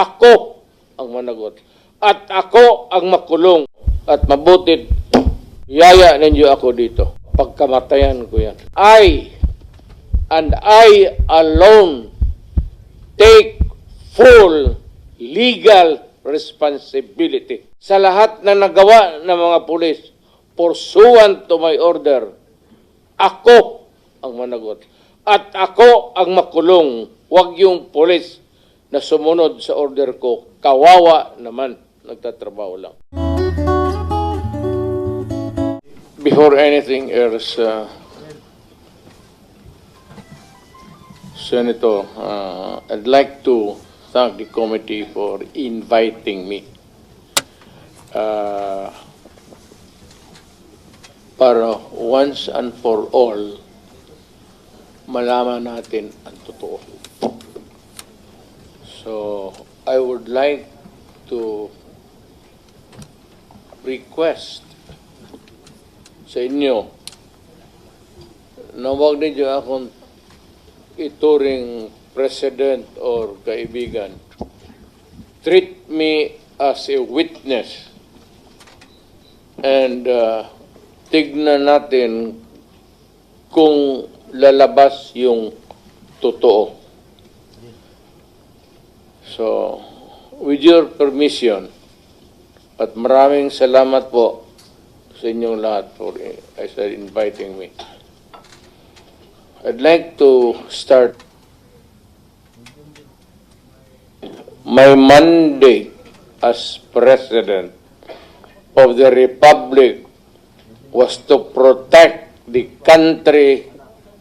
ako ang managot. At ako ang makulong. At mabutit, yaya ninyo ako dito. Pagkamatayan ko yan. I alone take full legal responsibility sa lahat na nagawa ng mga pulis pursuant to my order. Ako ang managot. At ako ang makulong. Huwag yung pulis na sumunod sa order ko. Kawawa naman. Nagtatrabaho lang. Before anything else, Senator, I'd like to thank the committee for inviting me para once and for all malaman natin ang totoo. So, I would like to request sa inyo na huwag ninyo akong ituring president or kaibigan. Treat me as a witness and tignan natin kung lalabas yung totoo. So, with your permission, at maraming salamat po sa inyong lahat for inviting me. I'd like to start my mandate as President of the Republic was to protect the country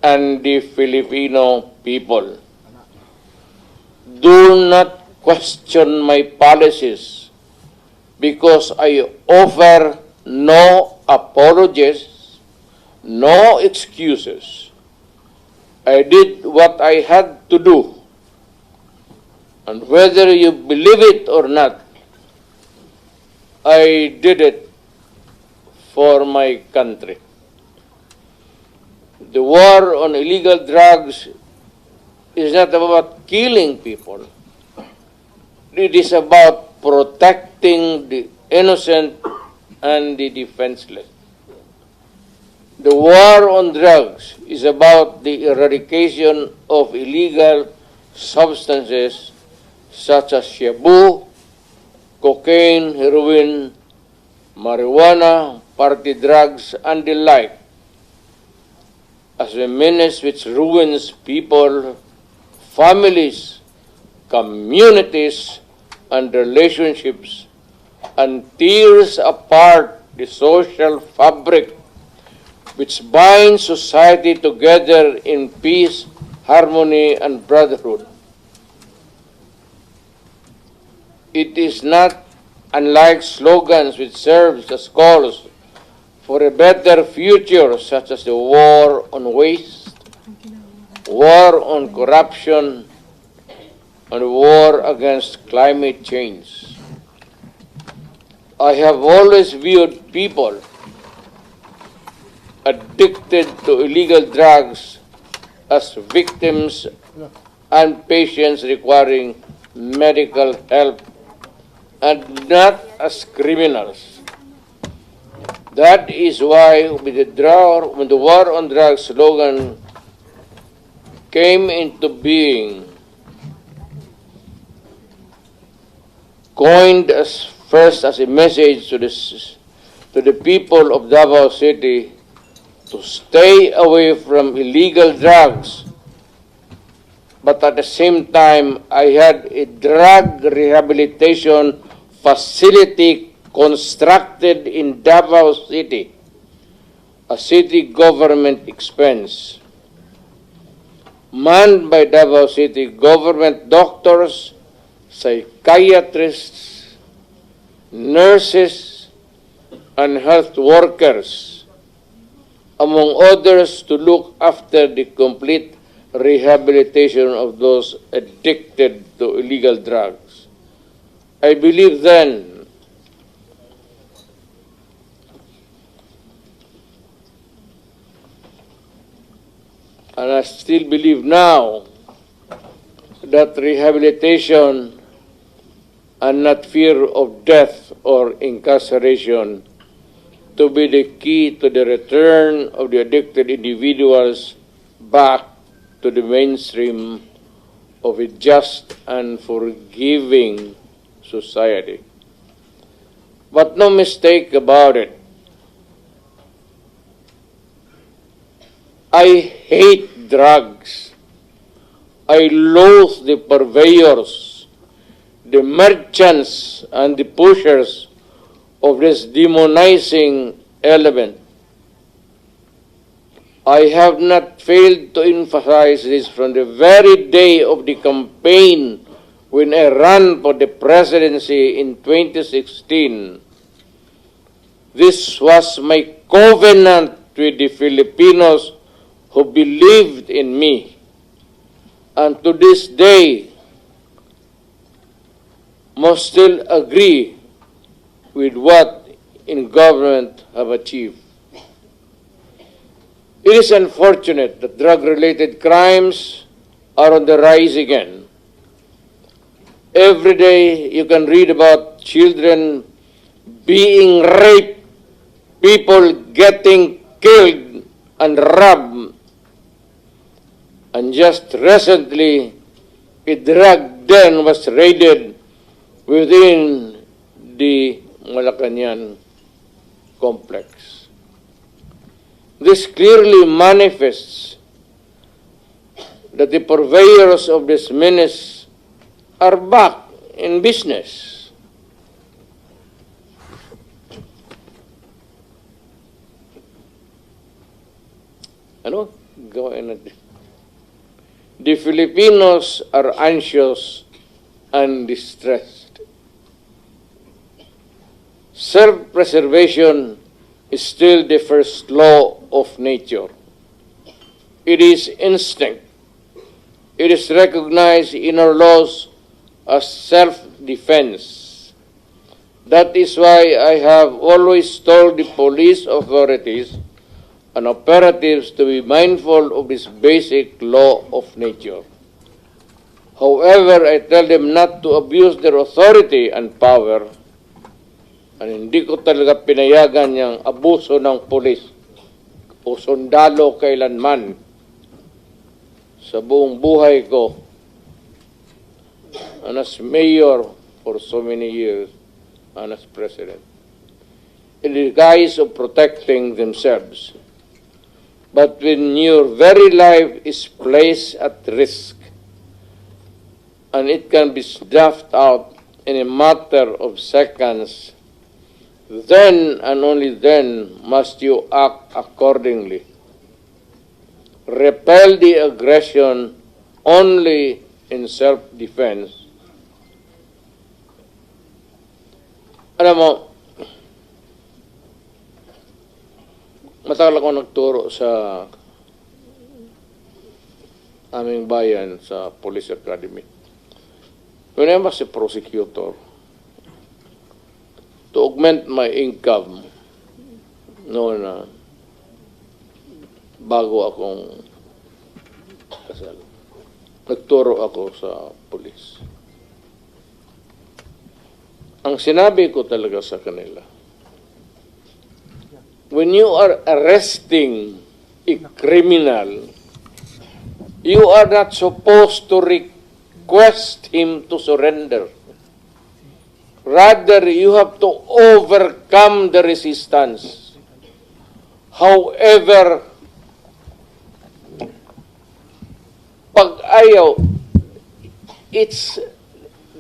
and the Filipino people. Do not question my policies because I offer no apologies, no excuses. I did what I had to do. And whether you believe it or not, I did it for my country. The war on illegal drugs is not about killing people. It is about protecting the innocent and the defenseless. The war on drugs is about the eradication of illegal substances such as shabu, cocaine, heroin, marijuana, party drugs, and the like, as a menace which ruins people, families, communities, and relationships, and tears apart the social fabric which binds society together in peace, harmony, and brotherhood. It is not unlike slogans which serve as calls for a better future, such as the war on waste, war on corruption, and war against climate change. I have always viewed people addicted to illegal drugs as victims and patients requiring medical help and not as criminals. That is why when the war on drugs slogan came into being, coined as first as a message to the people of Davao City to stay away from illegal drugs, but at the same time, I had a drug rehabilitation facility constructed in Davao City, a city government expense, manned by Davao City government doctors, psychiatrists, nurses, and health workers, among others, to look after the complete rehabilitation of those addicted to illegal drugs. I believe then and I still believe now that rehabilitation and not fear of death or incarceration to be the key to the return of the addicted individuals back to the mainstream of a just and forgiving society. But no mistake about it, I hate drugs. I loathe the purveyors, the merchants, and the pushers of this demonizing element. I have not failed to emphasize this from the very day of the campaign when I ran for the presidency in 2016. This was my covenant with the Filipinos who believed in me. And to this day, must still agree with what in government have achieved. It is unfortunate that drug-related crimes are on the rise again. Every day you can read about children being raped, people getting killed and robbed. And just recently, a drug den was raided within the Malacanang complex. This clearly manifests that the purveyors of this menace are back in business. Ano? Gawin natin. The Filipinos are anxious and distressed. Self-preservation is still the first law of nature. It is instinct. It is recognized in our laws as self-defense. That is why I have always told the police authorities and operatives to be mindful of this basic law of nature. However, I tell them not to abuse their authority and power, and hindi ko talaga pinayagan yung abuso ng pulis o sundalo kailanman sa buong buhay ko, and as mayor for so many years and as president, in the guise of protecting themselves. But when your very life is placed at risk, and it can be snuffed out in a matter of seconds, then and only then must you act accordingly. Repel the aggression only in self-defense. Alam mo, matagal ako nagturo sa aming bayan sa Police Academy. When I was a prosecutor, to augment my income, noon na bago akong kasal, nagturo ako sa police. Ang sinabi ko talaga sa kanila, when you are arresting a criminal, you are not supposed to request him to surrender. Rather, you have to overcome the resistance. However, pag ayaw, it's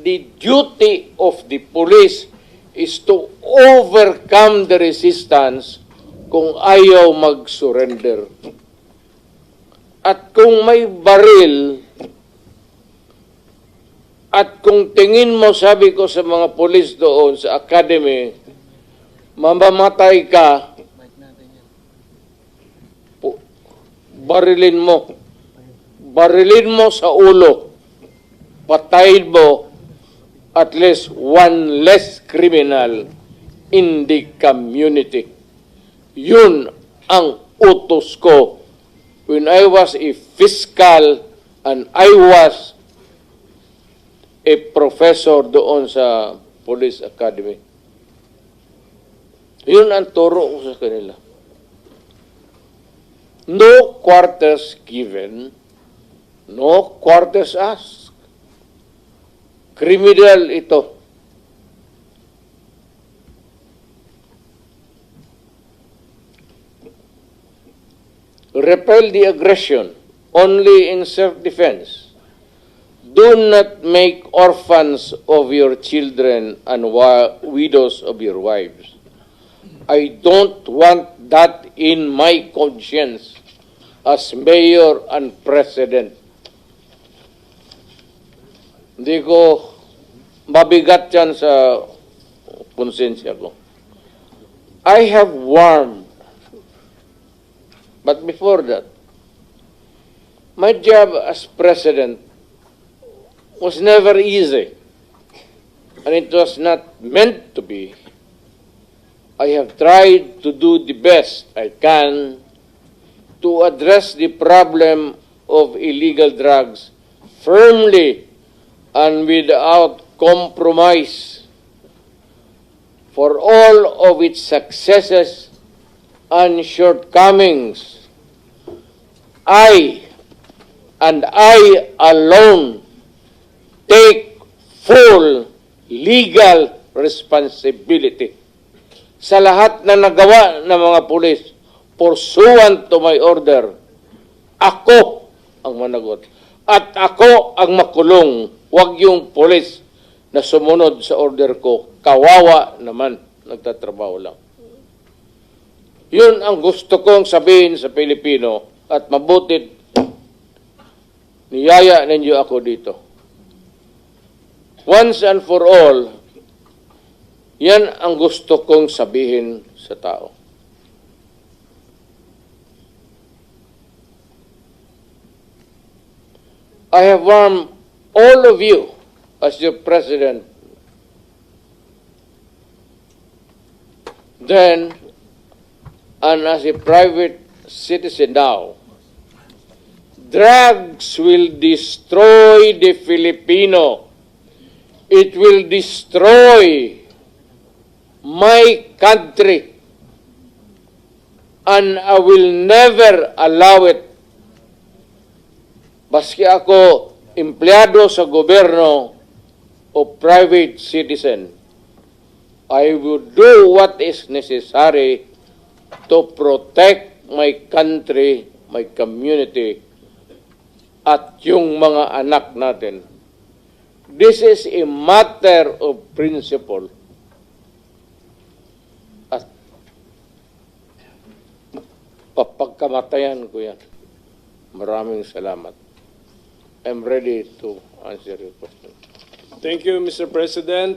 the duty of the police is to overcome the resistance kung ayaw mag-surrender. At kung may baril, at kung tingin mo, sabi ko sa mga polis doon sa academy, mamamatay ka, barilin mo. Barilin mo sa ulo. Patayin mo at least one less criminal in the community. Yun ang utos ko when I was a fiscal and I was a professor doon sa Police Academy. Yun ang turo ko sa kanila. No quarters given, no quarters asked. Criminal ito. Repel the aggression only in self-defense. Do not make orphans of your children and widows of your wives. I don't want that in my conscience as mayor and president. Hindi ko mabigat yan sa konsensya ko. I have warned. But before that, my job as president was never easy, and it was not meant to be. I have tried to do the best I can to address the problem of illegal drugs firmly and without compromise. For all of its successes and shortcomings, I and I alone take full legal responsibility sa lahat na nagawa ng mga pulis pursuant to my order. Ako ang managot at ako ang makulong, wag yung pulis na sumunod sa order ko. Kawawa naman, nagtatrabaho lang. Yun ang gusto kong sabihin sa Pilipino at mabutit niyaya ninyo ako dito. Once and for all, yan ang gusto kong sabihin sa tao. I have warned all of you as your president then and as a private citizen now. Drugs will destroy the Filipino. It will destroy my country. And I will never allow it. Baski ako empleyado sa gobyerno o private citizen, I will do what is necessary to protect my country, my community, at yung mga anak natin. This is a matter of principle. At papagkamatayan ko yan. Maraming salamat. I'm ready to answer your question. Thank you, Mr. President.